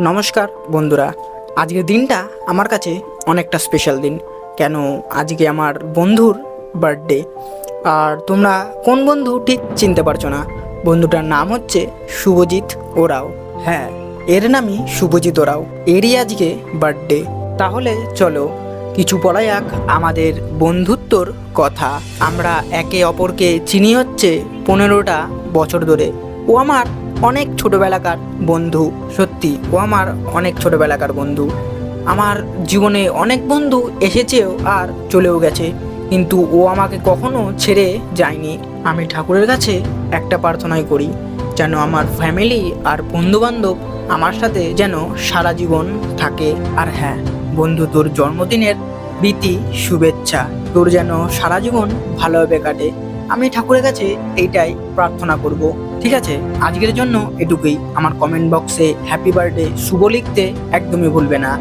নমস্কার বন্ধুরা, আজকের দিনটা আমার কাছে অনেকটা স্পেশাল দিন। কেন, আজকে আমার বন্ধুর বার্থডে। আর তোমরা কোন বন্ধু ঠিক চিনতে পারছো না। বন্ধুটার নাম হচ্ছে শুভজিৎ ওরাও। হ্যাঁ, এর নামই শুভজিৎ ওরাও। এরই আজকে বার্থডে। তাহলে চলো কিছু বলা যাক আমাদের বন্ধুত্বর কথা। আমরা একে অপরকে চিনি হচ্ছে 15টা বছর ধরে। ও আমার অনেক ছোটবেলাকার বন্ধু। সত্যি ও আমার অনেক ছোটবেলাকার বন্ধু। আমার জীবনে অনেক বন্ধু এসেছেও আর চলেও গেছে, কিন্তু ও আমাকে কখনো ছেড়ে যায়নি। আমি ঠাকুরের কাছে একটা প্রার্থনাই করি, যেন আমার ফ্যামিলি আর বন্ধুবান্ধব আমার সাথে যেন সারা জীবন থাকে। আর হ্যাঁ বন্ধু, তোর জন্মদিনের প্রীতি শুভেচ্ছা। তোর যেন সারা জীবন ভালোভাবে কাটে। আমি ঠাকুরের কাছে এইটাই প্রার্থনা করব। ঠিক আছে, আজকের জন্য এটুকুই। আমার কমেন্ট বক্সে হ্যাপি বার্থডে শুভ লিখতে একদমই ভুলবে না।